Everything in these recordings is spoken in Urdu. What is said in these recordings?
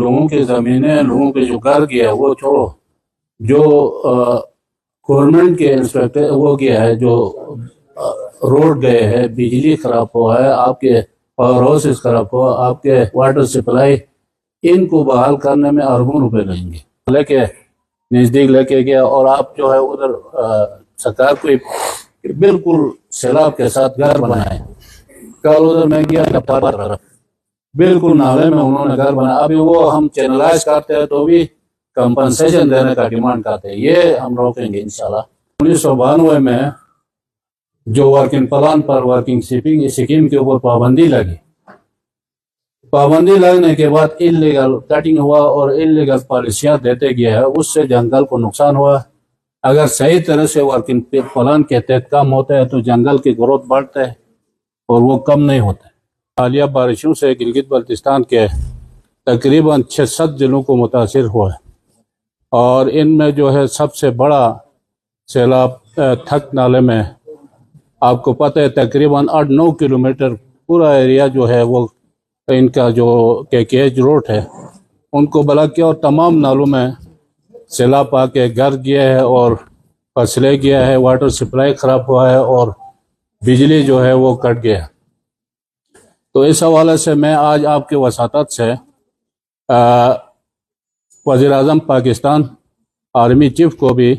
لوگوں کی زمینیں، لوگوں کے جو گھر گیا ہے وہ چھوڑو، جو گورنمنٹ کے انسپیکٹر وہ گیا ہے، جو روڈ گئے ہے، بجلی خراب ہوا ہے، آپ کے پاور ہاؤسز خراب ہوا، آپ کے واٹر سپلائی، ان کو بحال کرنے میں اربوں روپے لگیں گے، لے کے نزدیک لے کے گیا۔ اور آپ جو ہے ادھر سرکار کو بالکل سیلاب کے ساتھ گھر بنائے۔ کل ادھر میں گیا نپار طرف، بالکل نالے میں انہوں نے گھر بنایا۔ ابھی وہ ہم چینلائز کرتے ہیں تو بھی کمپنسیشن دینے کا ڈیمانڈ کرتے ہیں، یہ ہم روکیں گے انشاءاللہ۔ 1992 میں جو ورکنگ پلان پر ورکنگ سکیم کے اوپر پابندی لگی، پابندی لگنے کے بعد انلیگل کٹنگ ہوا اور انلیگل پالیسیاں دیتے گیا ہے، اس سے جنگل کو نقصان ہوا۔ اگر صحیح طرح سے ورکنگ پلان کے تحت کام ہوتا ہے تو جنگل کی گروتھ بڑھتا ہے اور وہ کم نہیں ہوتا ہے۔ حالیہ بارشوں سے گلگت بلتستان کے تقریباً 6-7 ضلعوں کو متاثر ہوا ہے، اور ان میں جو ہے سب سے بڑا سیلاب تھک نالے میں، آپ کو پتہ ہے تقریباً 8-9 کلومیٹر پورا ایریا جو ہے وہ ان کا جو کیج روڈ ہے ان کو بلاک کیا، اور تمام نالوں میں سیلاب آ کے گھر گیا ہے اور فصلیں گیا ہے، واٹر سپلائی خراب ہوا ہے اور بجلی جو ہے وہ کٹ گیا۔ تو اس حوالے سے میں آج آپ کے وساطت سے وزیر اعظم پاکستان، آرمی چیف کو بھی،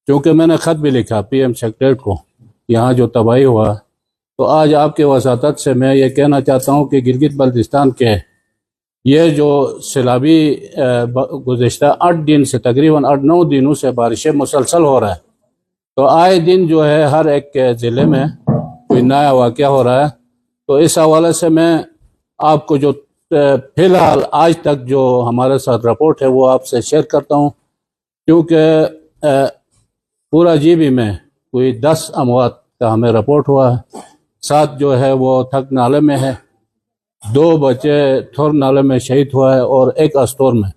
چونکہ میں نے خط بھی لکھا پی ایم سیکریٹریٹ کو یہاں جو تباہی ہوا، تو آج آپ کے وساطت سے میں یہ کہنا چاہتا ہوں کہ گلگت بلتستان کے یہ جو سیلابی گزشتہ 8 دن سے تقریباً 8-9 دنوں سے بارشیں مسلسل ہو رہا ہے، تو آئے دن جو ہے ہر ایک ضلع میں کوئی نیا واقعہ ہو رہا ہے۔ تو اس حوالے سے میں آپ کو جو فی الحال آج تک جو ہمارے ساتھ رپورٹ ہے وہ آپ سے شیئر کرتا ہوں، کیونکہ پورا جی بی میں کوئی 10 اموات کا ہمیں رپورٹ ہوا ہے، 7 جو ہے وہ تھک نالے میں ہے، 2 بچے تھور نالے میں شہید ہوا ہے اور 1 استور میں،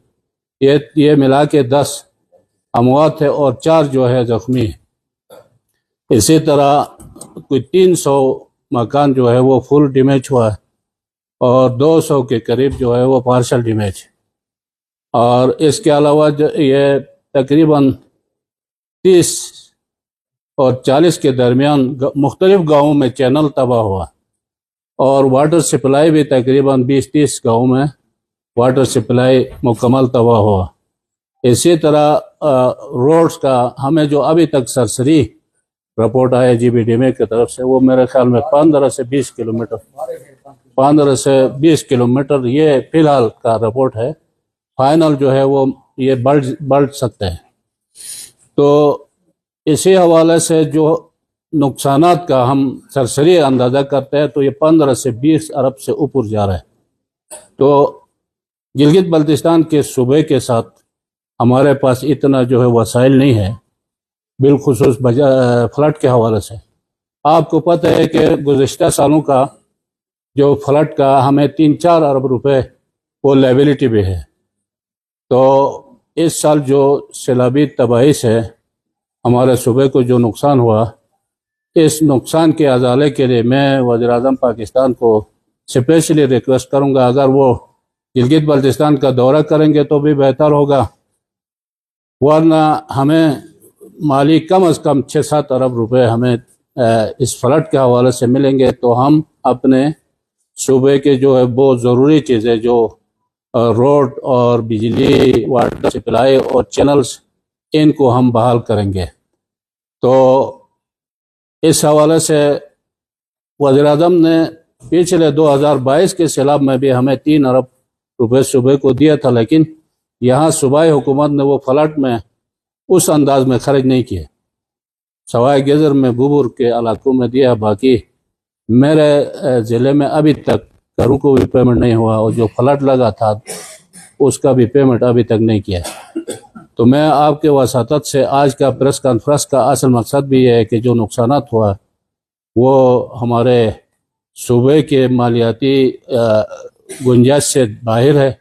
یہ ملا کے 10 اموات ہے اور 4 جو ہے زخمی ہے۔ اسی طرح کوئی 300 مکان جو ہے وہ فل ڈیمیج ہوا ہے اور 200 کے قریب جو ہے وہ پارشل ڈیمیج، اور اس کے علاوہ یہ تقریباً 30 اور 40 کے درمیان مختلف گاؤں میں چینل تباہ ہوا، اور واٹر سپلائی بھی تقریباً 20-30 گاؤں میں واٹر سپلائی مکمل تباہ ہوا۔ اسی طرح روڈز کا ہمیں جو ابھی تک سرسری رپورٹ آیا جی بی ڈی میں کی طرف سے، وہ میرے خیال میں 15 سے 20 کلومیٹر یہ فی الحال کا رپورٹ ہے، فائنل جو ہے وہ یہ بڑھ سکتے ہیں۔ تو اسی حوالے سے جو نقصانات کا ہم سرسری اندازہ کرتے ہیں تو یہ 15 سے 20 ارب سے اوپر جا رہا ہے۔ تو گلگت بلتستان کے صوبے کے ساتھ ہمارے پاس اتنا جو ہے وسائل نہیں ہے، بالخصوص فلڈ کے حوالے سے۔ آپ کو پتہ ہے کہ گزشتہ سالوں کا جو فلڈ کا ہمیں 3-4 ارب روپے وہ لیبلٹی بھی ہے، تو اس سال جو سیلابی تباہی سے ہمارے صوبے کو جو نقصان ہوا، اس نقصان کے ازالے کے لیے میں وزیر اعظم پاکستان کو اسپیشلی ریکویسٹ کروں گا، اگر وہ گلگت بلتستان کا دورہ کریں گے تو بھی بہتر ہوگا، ورنہ ہمیں مالی کم از کم 6-7 ارب روپے ہمیں اس فلڈ کے حوالے سے ملیں گے، تو ہم اپنے صوبے کے جو ہے بہت ضروری چیزیں جو روڈ اور بجلی، واٹر سپلائی اور چینلز، ان کو ہم بحال کریں گے۔ تو اس حوالے سے وزیر اعظم نے پچھلے 2022 کے سیلاب میں بھی ہمیں 3 ارب روپے صوبے کو دیا تھا، لیکن یہاں صوبائی حکومت نے وہ فلڈ میں اس انداز میں خرچ نہیں کیے، سوائے گیزر میں بوبر کے علاقوں میں دیا، باقی میرے ضلع میں ابھی تک گھروں کو بھی پیمنٹ نہیں ہوا، اور جو فلڈ لگا تھا اس کا بھی پیمنٹ ابھی تک نہیں کیا۔ تو میں آپ کے وساطت سے آج کا پریس کانفرنس کا اصل مقصد بھی یہ ہے کہ جو نقصانات ہوا وہ ہمارے صوبے کے مالیاتی گنجائش سے باہر ہے،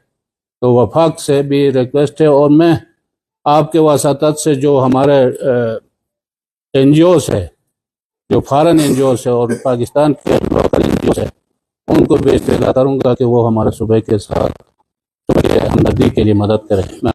تو وفاق سے بھی ریکویسٹ ہے، اور میں آپ کے وساطت سے جو ہمارے این جی اوز ہے، جو فارن این جی اوز ہے اور پاکستان کے لوکل این جی اوز ہے، ان کو بھی استدعا کروں گا کہ وہ ہمارے صوبے کے ساتھ ہمدردی کے لیے مدد کریں.